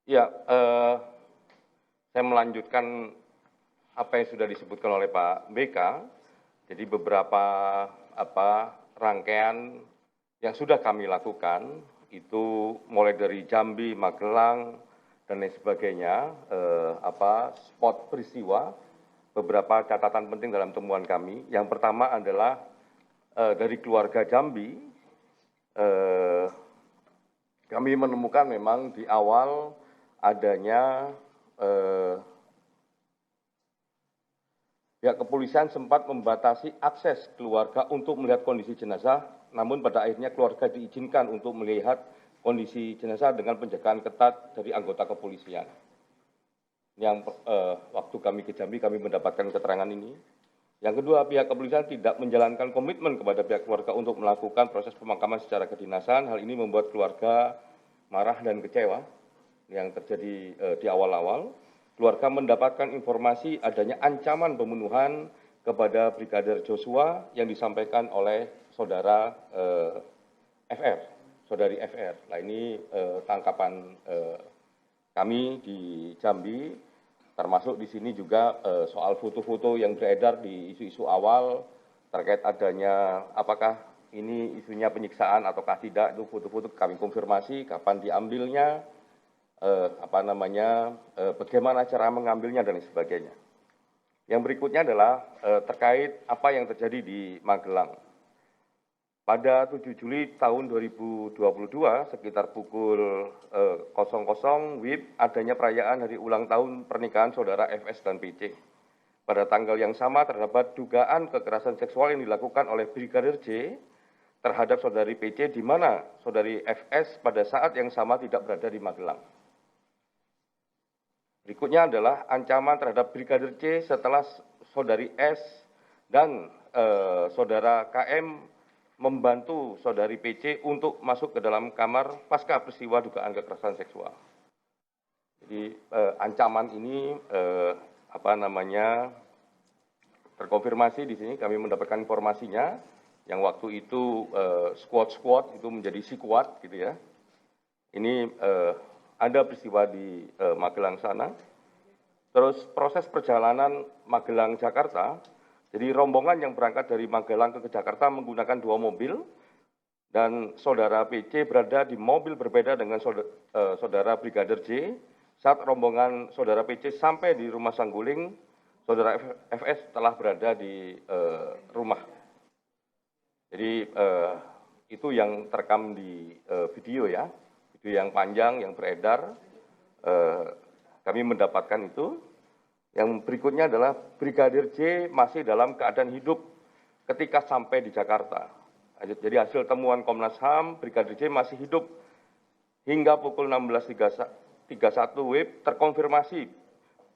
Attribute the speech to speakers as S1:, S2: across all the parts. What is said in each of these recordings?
S1: Ya, saya melanjutkan apa yang sudah disebutkan oleh Pak BK. Jadi beberapa rangkaian yang sudah kami lakukan itu mulai dari Jambi, Magelang, dan lain sebagainya, spot peristiwa, beberapa catatan penting dalam temuan kami. Yang pertama adalah dari keluarga Jambi, kami menemukan memang di awal adanya pihak kepolisian sempat membatasi akses keluarga untuk melihat kondisi jenazah, namun pada akhirnya keluarga diizinkan untuk melihat kondisi jenazah dengan penjagaan ketat dari anggota kepolisian. Yang waktu kami ke Jambi kami mendapatkan keterangan ini. Yang kedua, pihak kepolisian tidak menjalankan komitmen kepada pihak keluarga untuk melakukan proses pemakaman secara kedinasan. Hal ini membuat keluarga marah dan kecewa yang terjadi di awal-awal. Keluarga mendapatkan informasi adanya ancaman pembunuhan kepada Brigadir Joshua yang disampaikan oleh saudara FR, saudari FR. Nah, ini tangkapan kami di Jambi, termasuk di sini juga soal foto-foto yang beredar di isu-isu awal terkait adanya apakah ini isunya penyiksaan ataukah tidak, itu foto-foto kami konfirmasi kapan diambilnya, bagaimana cara mengambilnya dan sebagainya. Yang berikutnya adalah terkait apa yang terjadi di Magelang. Pada 7 Juli tahun 2022 sekitar pukul 00 WIB adanya perayaan hari ulang tahun pernikahan saudara FS dan PC. Pada tanggal yang sama terdapat dugaan kekerasan seksual yang dilakukan oleh Brigadir J terhadap saudari PC, di mana saudari FS pada saat yang sama tidak berada di Magelang. Berikutnya adalah ancaman terhadap Brigadir C setelah saudari S dan saudara KM membantu saudari PC untuk masuk ke dalam kamar pasca peristiwa dugaan kekerasan seksual. Jadi ancaman ini terkonfirmasi di sini, kami mendapatkan informasinya yang waktu itu squad itu menjadi sikuat gitu ya. Ini ada peristiwa di Magelang sana. Terus proses perjalanan Magelang Jakarta, jadi rombongan yang berangkat dari Magelang ke Jakarta menggunakan 2 mobil dan saudara PC berada di mobil berbeda dengan saudara Brigadir J. Saat rombongan saudara PC sampai di rumah Sangguling, saudara FS telah berada di rumah. Jadi itu yang terekam di video ya, video yang panjang yang beredar. Kami mendapatkan itu. Yang berikutnya adalah Brigadir J masih dalam keadaan hidup ketika sampai di Jakarta. Jadi hasil temuan Komnas HAM, Brigadir J masih hidup hingga pukul 16.31 WIB terkonfirmasi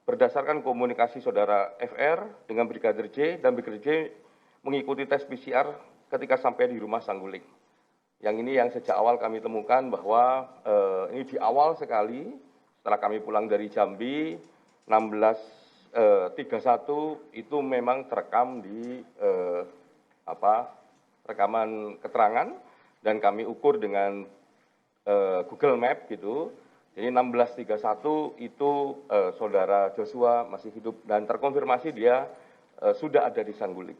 S1: berdasarkan komunikasi saudara FR dengan Brigadir J, dan Brigadir J mengikuti tes PCR ketika sampai di rumah Sangguling. Yang ini yang sejak awal kami temukan bahwa ini di awal sekali setelah kami pulang dari Jambi 16.31 itu memang terekam di rekaman keterangan dan kami ukur dengan Google Map gitu. Jadi 16.31 itu saudara Joshua masih hidup dan terkonfirmasi dia sudah ada di Sangguling.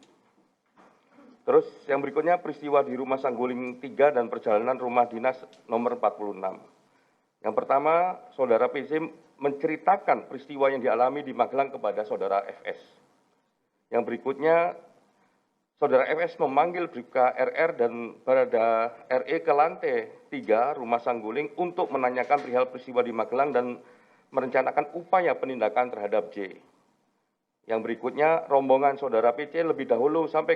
S1: Terus yang berikutnya peristiwa di rumah Sangguling 3 dan perjalanan rumah dinas nomor 46. Yang pertama, saudara PC menceritakan peristiwa yang dialami di Magelang kepada saudara FS. Yang berikutnya, saudara FS memanggil Bribka RR dan Barada RE ke lantai 3 rumah Sangguling untuk menanyakan perihal peristiwa di Magelang dan merencanakan upaya penindakan terhadap J. Yang berikutnya, rombongan saudara PC lebih dahulu sampai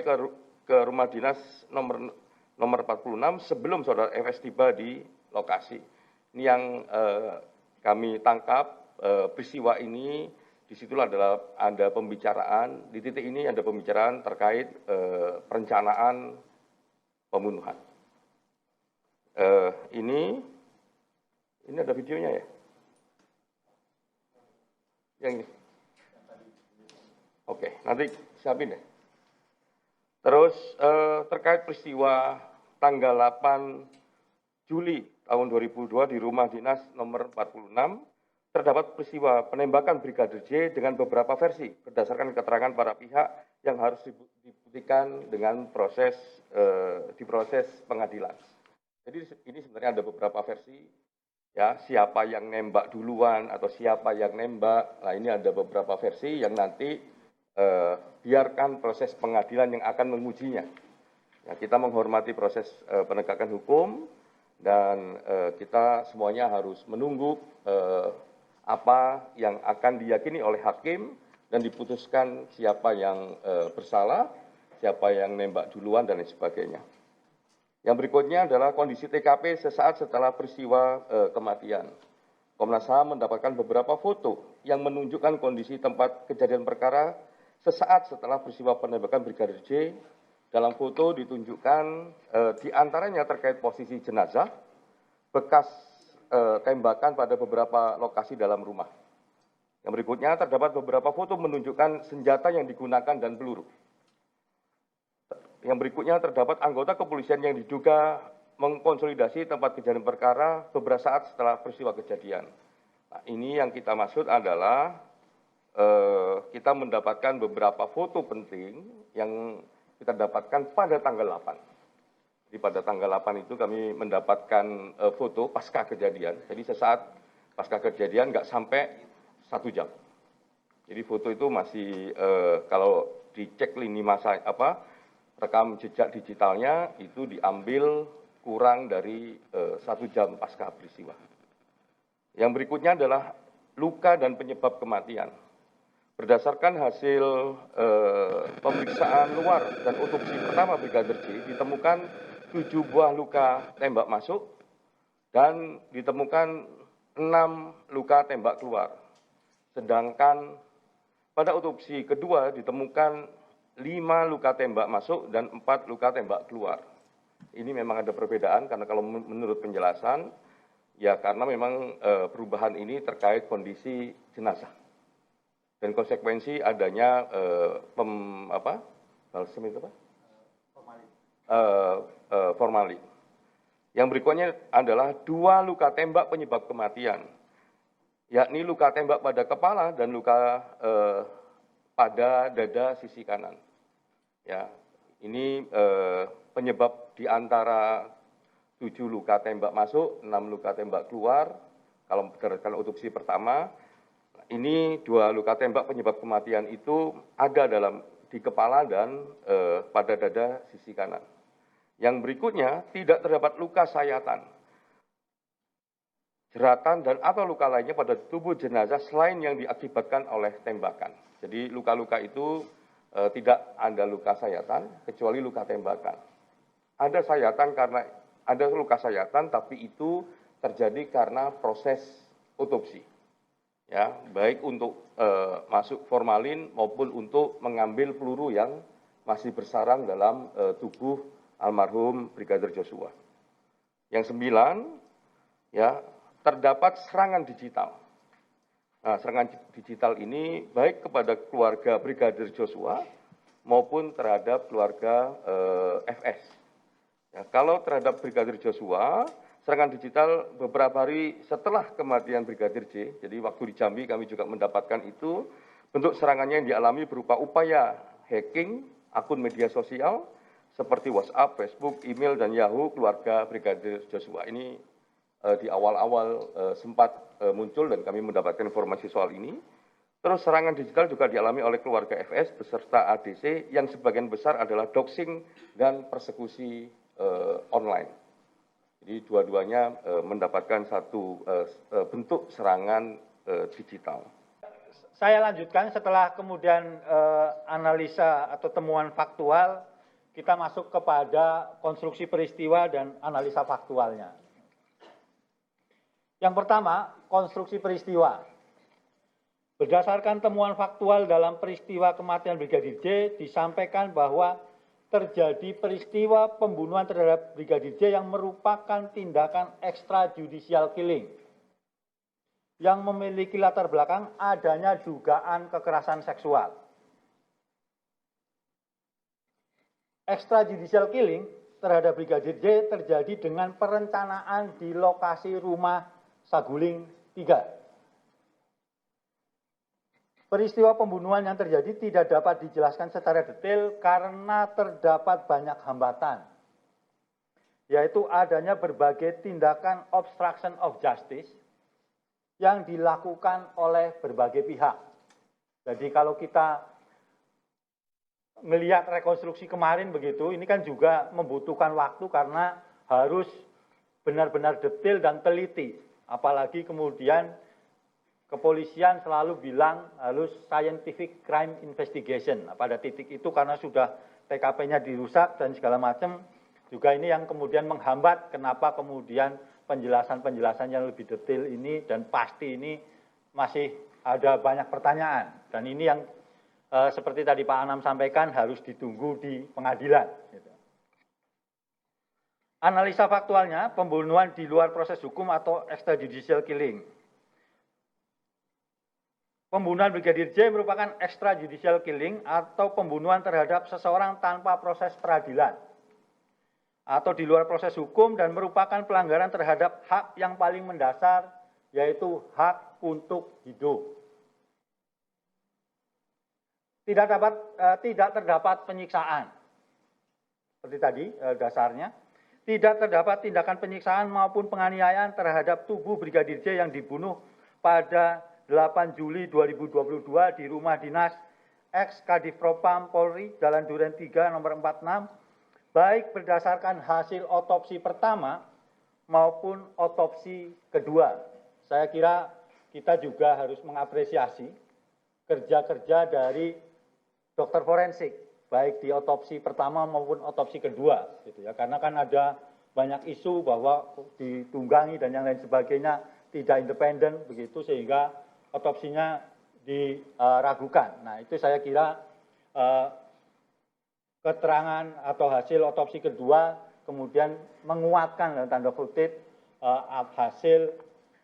S1: ke rumah dinas nomor 46 sebelum saudara FS tiba di lokasi. Ini yang kami tangkap peristiwa ini. Disitulah ada pembicaraan, di titik ini ada pembicaraan terkait perencanaan pembunuhan. Ini ada videonya ya? Yang ini? Oke, nanti siapin deh. Terus terkait peristiwa tanggal 8 Juli tahun 2002 di rumah dinas nomor 46, terdapat peristiwa penembakan Brigadir J dengan beberapa versi berdasarkan keterangan para pihak yang harus dibuktikan dengan diproses pengadilan. Jadi ini sebenarnya ada beberapa versi, ya, siapa yang nembak duluan atau siapa yang nembak. Nah, ini ada beberapa versi yang nanti biarkan proses pengadilan yang akan mengujinya. Ya, kita menghormati proses penegakan hukum dan kita semuanya harus menunggu apa yang akan diyakini oleh hakim dan diputuskan siapa yang bersalah, siapa yang nembak duluan dan lain sebagainya. Yang berikutnya adalah kondisi TKP sesaat setelah peristiwa kematian. Komnas HAM mendapatkan beberapa foto yang menunjukkan kondisi tempat kejadian perkara sesaat setelah peristiwa penembakan Brigadir J. Dalam foto ditunjukkan diantaranya terkait posisi jenazah, bekas tembakan pada beberapa lokasi dalam rumah. Yang berikutnya terdapat beberapa foto menunjukkan senjata yang digunakan dan peluru. Yang berikutnya terdapat anggota kepolisian yang diduga mengkonsolidasi tempat kejadian perkara beberapa saat setelah peristiwa kejadian. Nah, ini yang kita maksud adalah kita mendapatkan beberapa foto penting yang kita dapatkan pada tanggal 8. Jadi pada tanggal 8 itu kami mendapatkan foto pasca kejadian. Jadi sesaat pasca kejadian nggak sampai 1 jam. Jadi foto itu masih kalau dicek lini masa rekam jejak digitalnya itu diambil kurang dari 1 jam pasca peristiwa. Yang berikutnya adalah luka dan penyebab kematian. Berdasarkan hasil pemeriksaan luar dan otopsi pertama Brigadir J, ditemukan 7 buah luka tembak masuk dan ditemukan 6 luka tembak keluar. Sedangkan pada otopsi kedua ditemukan 5 luka tembak masuk dan 4 luka tembak keluar. Ini memang ada perbedaan karena kalau menurut penjelasan, ya karena memang perubahan ini terkait kondisi jenazah. Dan konsekuensi adanya formalin. Yang berikutnya adalah 2 luka tembak penyebab kematian, yakni luka tembak pada kepala dan luka pada dada sisi kanan. Ya, ini penyebab di antara 7 luka tembak masuk, 6 luka tembak keluar. Kalau berdasarkan otopsi pertama, ini 2 luka tembak penyebab kematian itu ada di kepala dan pada dada sisi kanan. Yang berikutnya tidak terdapat luka sayatan, jeratan dan atau luka lainnya pada tubuh jenazah selain yang diakibatkan oleh tembakan. Jadi luka-luka itu tidak ada luka sayatan kecuali luka tembakan. Ada sayatan karena ada luka sayatan tapi itu terjadi karena proses otopsi. Ya, baik untuk masuk formalin maupun untuk mengambil peluru yang masih bersarang dalam tubuh almarhum Brigadir Joshua. Yang 9, ya, terdapat serangan digital. Nah, serangan digital ini baik kepada keluarga Brigadir Joshua maupun terhadap keluarga FS. Ya, kalau terhadap Brigadir Joshua, serangan digital beberapa hari setelah kematian Brigadir J, jadi waktu di Jambi kami juga mendapatkan itu, bentuk serangannya yang dialami berupa upaya hacking akun media sosial seperti WhatsApp, Facebook, email, dan Yahoo keluarga Brigadir Joshua. Ini di awal-awal sempat muncul dan kami mendapatkan informasi soal ini. Terus serangan digital juga dialami oleh keluarga FS beserta ADC yang sebagian besar adalah doxing dan persekusi online. Jadi dua-duanya mendapatkan satu bentuk serangan digital.
S2: Saya lanjutkan setelah kemudian analisa atau temuan faktual, kita masuk kepada konstruksi peristiwa dan analisa faktualnya. Yang pertama, konstruksi peristiwa. Berdasarkan temuan faktual dalam peristiwa kematian Brigadir J, disampaikan bahwa terjadi peristiwa pembunuhan terhadap Brigadir J yang merupakan tindakan extrajudicial killing yang memiliki latar belakang adanya dugaan kekerasan seksual. Extrajudicial killing terhadap Brigadir J terjadi dengan perencanaan di lokasi rumah Saguling 3. peristiwa pembunuhan yang terjadi tidak dapat dijelaskan secara detail karena terdapat banyak hambatan, yaitu adanya berbagai tindakan obstruction of justice yang dilakukan oleh berbagai pihak. Jadi kalau kita melihat rekonstruksi kemarin begitu, ini kan juga membutuhkan waktu karena harus benar-benar detail dan teliti. Apalagi kemudian kepolisian selalu bilang harus scientific crime investigation. Nah, pada titik itu karena sudah TKP-nya dirusak dan segala macam, juga ini yang kemudian menghambat kenapa kemudian penjelasan-penjelasan yang lebih detail ini dan pasti ini masih ada banyak pertanyaan. Dan ini yang seperti tadi Pak Anam sampaikan harus ditunggu di pengadilan. Analisa faktualnya, pembunuhan di luar proses hukum atau extrajudicial killing. Pembunuhan Brigadir J merupakan extrajudicial killing atau pembunuhan terhadap seseorang tanpa proses peradilan atau di luar proses hukum dan merupakan pelanggaran terhadap hak yang paling mendasar, yaitu hak untuk hidup. Tidak terdapat penyiksaan. Seperti tadi dasarnya, tidak terdapat tindakan penyiksaan maupun penganiayaan terhadap tubuh Brigadir J yang dibunuh pada 8 Juli 2022 di rumah dinas ex Kadifropam Polri, Jalan Duren 3 nomor 46, baik berdasarkan hasil otopsi pertama maupun otopsi kedua. Saya kira kita juga harus mengapresiasi kerja-kerja dari dokter forensik, baik di otopsi pertama maupun otopsi kedua, gitu ya. Karena kan ada banyak isu bahwa ditunggangi dan yang lain sebagainya tidak independen, begitu sehingga otopsinya diragukan. Nah, itu saya kira keterangan atau hasil otopsi kedua kemudian menguatkan dalam tanda kutip hasil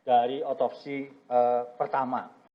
S2: dari otopsi pertama.